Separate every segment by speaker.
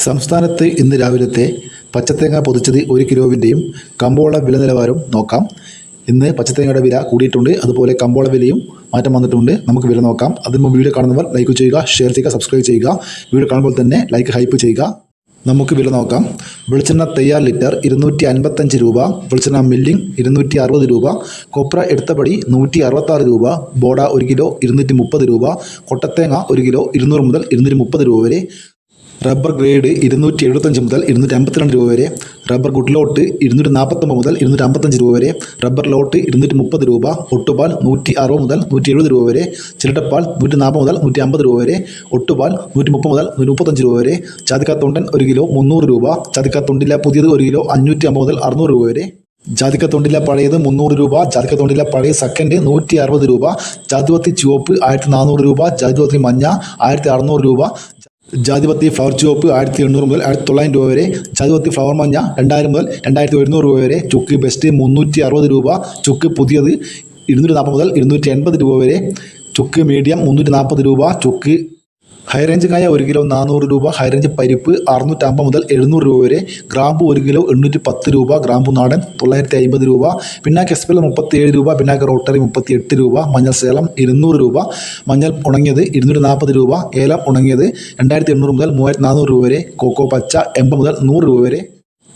Speaker 1: സംസ്ഥാനത്ത് ഇന്ന് രാവിലത്തെ പച്ചത്തേങ്ങ പൊതിച്ചത് 1 കിലോവിൻ്റെയും കമ്പോള വില നിലവാരം നോക്കാം. ഇന്ന് പച്ചത്തേങ്ങയുടെ വില കൂടിയിട്ടുണ്ട്, അതുപോലെ കമ്പോള വിലയും മാറ്റം വന്നിട്ടുണ്ട്. നമുക്ക് വില നോക്കാം. അതിന് മുമ്പ് വീഡിയോ കാണുന്നവർ ലൈക്ക് ചെയ്യുക, ഷെയർ ചെയ്യുക, സബ്സ്ക്രൈബ് ചെയ്യുക. വീഡിയോ കാണുമ്പോൾ തന്നെ ലൈക്ക് ഹൈപ്പ് ചെയ്യുക. നമുക്ക് വില നോക്കാം. വെളിച്ചെണ്ണ തയ്യാർ ലിറ്റർ 255 രൂപ, വെളിച്ചെണ്ണ മില്ലിംഗ് 260 രൂപ, കൊപ്ര എടുത്തപടി 166 രൂപ, ബോഡ 1 കിലോ 230 രൂപ, കൊട്ടത്തേങ്ങ 1 കിലോ 200 മുതൽ 230 രൂപ വരെ, റബ്ബർ ഗ്രേഡ് 275 മുതൽ 252 രൂപ വരെ, റബ്ബർ ഗുഡ് ലോട്ട് 249 മുതൽ 255 രൂപ വരെ, റബ്ബർ ലോട്ട് 230 രൂപ, ഒട്ടുപാൽ 160 മുതൽ 170 രൂപ വരെ, ചിരട്ടപ്പാൽ 140 മുതൽ 150 രൂപ വരെ, ഒട്ടുപാൽ 130 മുതൽ 135 രൂപ വരെ, ചാതിക്കാത്തൊണ്ടൻ 1 കിലോ 300 രൂപ, ചാതിക്കാത്തൊണ്ടില്ല പുതിയത് 1 കിലോ 550 മുതൽ 600 രൂപ വരെ, ജാതിക്കത്തൊണ്ടില്ല പഴയത് 300 രൂപ, ജാതിക്കത്തൊണ്ടില്ല പഴയ സെക്കൻഡ് 160 രൂപ, ജാതിപത്തി ചുവപ്പ് 1400 രൂപ, ജാതിപത്തി മഞ്ഞ 1600 രൂപ, ജാതിപത്തി ഫ്ലവർ ചുവപ്പ് 1800 മുതൽ 1900 രൂപ വരെ, ജാതിപത്തി ഫ്ലവർ മഞ്ഞ 2000 മുതൽ 2100 രൂപ വരെ, ചുക്ക് ബെസ്റ്റ് 360 രൂപ, ചുക്ക് പുതിയത് 240 മുതൽ 280 രൂപ വരെ, ചുക്ക് മീഡിയം 340 രൂപ, ചുക്ക് ഹൈറേഞ്ച് കായ 1 കിലോ 400 രൂപ, ഹൈറേഞ്ച് പരിപ്പ് 650 മുതൽ 700 രൂപ വരെ, ഗ്രാമ്പു 1 കിലോ 810 രൂപ, ഗ്രാമ്പു നാടൻ 950 രൂപ, പിന്നാക്ക് എസ്പെല്ല 37 രൂപ, പിന്നാക്ക് റോട്ടറി 38 രൂപ, മഞ്ഞൾ സേലം 200 രൂപ, മഞ്ഞൾ ഉണങ്ങിയത് 240 രൂപ, ഏലം ഉണങ്ങിയത് 2800 മുതൽ 3400 രൂപ വരെ, കൊക്കോ പച്ച 80 മുതൽ 100 രൂപ വരെ,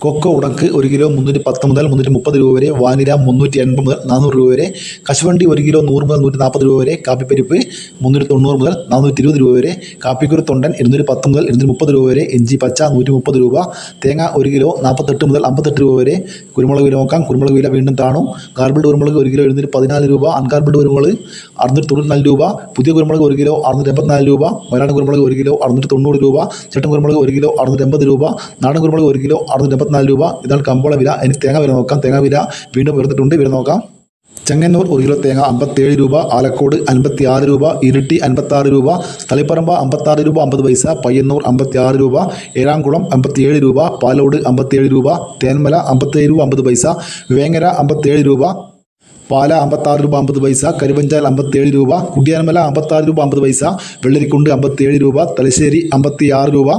Speaker 1: കൊക്കോ ഉണക്ക് 1 കിലോ 310 മുതൽ 330 രൂപ വരെ, വാനില 380 മുതൽ 400 രൂപ വരെ, കശുവണ്ടി 1 കിലോ 100 മുതൽ 140 രൂപ വരെ, കാപ്പിപ്പരിപ്പ് 390 മുതൽ 420 രൂപ വരെ, കാപ്പിക്കുരു തൊണ്ടൻ 210 മുതൽ 230 രൂപ വരെ, ഇഞ്ചി പച്ച 130 രൂപ, തേങ്ങ 1 കിലോ 48 മുതൽ 58 രൂപ വരെ. കുരുമുളക് വില നോക്കാം. കുരുമുളക് വില വീണ്ടും താണു. ഗാർബിൾഡ് കുരുമുളക് 1 കിലോ 714 രൂപ, അൺഗാർബിൾഡ് കുരുമുളക് 694 രൂപ, പുതിയ കുരുമുളക് 1 കിലോ 684 രൂപ, വയനാട് കുരുമുളക് 1 കിലോ 690 രൂപ, ചേട്ടൻ കുരുമുളക് 1 കിലോ 680 രൂപ, നാടൻ കുരുമുളക് 1 കിലോ 684 രൂപ. ഇതാണ് കമ്പോള വില. ഇനി തേങ്ങ വില നോക്കാം. തേങ്ങ വില വീണ്ടും ഉയർന്നിട്ടുണ്ട്. വില നോക്കാം. ചെങ്ങന്നൂർ 1 കിലോ തേങ്ങ 57 രൂപ, ആലക്കോട് 56 രൂപ, ഇരിട്ടി 56 രൂപ, തളിപ്പറമ്പ 56 രൂപ 50 പൈസ, പയ്യന്നൂർ 56 രൂപ, ഏഴാംകുളം 57 രൂപ, പാലോട് 57 രൂപ, തേന്മല 57 രൂപ 50 പൈസ, വേങ്ങര 57 രൂപ, പാല 56 രൂപ 50 പൈസ, കരുവഞ്ചാൽ 57 രൂപ, കുടിയാൻമല 56 രൂപ 50 പൈസ, വെള്ളരിക്കുണ്ട് 57 രൂപ, തലശ്ശേരി 56 രൂപ,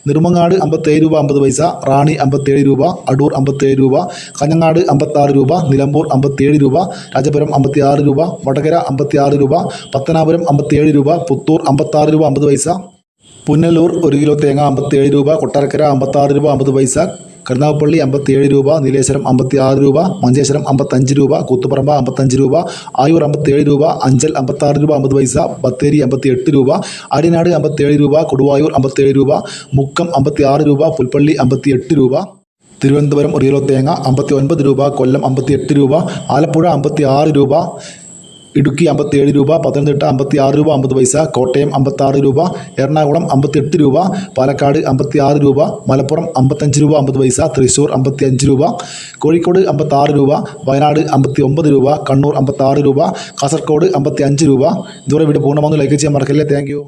Speaker 1: നെടുമങ്ങാട് 57 രൂപ 50 പൈസ, റാണി 57 രൂപ, അടൂർ 57 രൂപ, കാഞ്ഞങ്ങാട് 56 രൂപ, നിലമ്പൂർ 57 രൂപ, രാജപുരം 56 രൂപ, വടകര 56 രൂപ, പത്തനാപുരം 57 രൂപ, പുത്തൂർ 56 രൂപ 50 പൈസ, പുനലൂർ 1 കിലോ തേങ്ങ 57 രൂപ, കൊട്ടാരക്കര 56 രൂപ 50 പൈസ, കരുനാഗപ്പള്ളി 57 രൂപ, നീലേശ്വരം 56 രൂപ, മഞ്ചേശ്വരം 55 രൂപ, കൂത്തുപറമ്പ 55 രൂപ, ആയൂർ 57 രൂപ, അഞ്ചൽ 56 രൂപ 50 പൈസ, ബത്തേരി 58 രൂപ, ആര്യനാട് 57 രൂപ, കൊടുവായൂർ 57 രൂപ, മുക്കം 56 രൂപ, പുൽപ്പള്ളി 58 രൂപ, തിരുവനന്തപുരം 1 കിലോ തേങ്ങ 59 രൂപ, കൊല്ലം 58 രൂപ, ആലപ്പുഴ 56 രൂപ, ഇടുക്കി 57 രൂപ, പത്തനംതിട്ട 56 രൂപ 50 പൈസ, കോട്ടയം 56 രൂപ, എറണാകുളം 58 രൂപ, പാലക്കാട് 56 രൂപ, മലപ്പുറം 55 രൂപ 50 പൈസ, തൃശ്ശൂർ 55 രൂപ, കോഴിക്കോട് 56 രൂപ, വയനാട് 59 രൂപ, കണ്ണൂർ 56 രൂപ, കാസർഗോഡ് 55 രൂപ. ഇതുവരെ വീഡിയോ പൂർണ്ണമാകുന്നു. ലൈക്ക് ചെയ്യാൻ മറക്കല്ലേ. Thank you.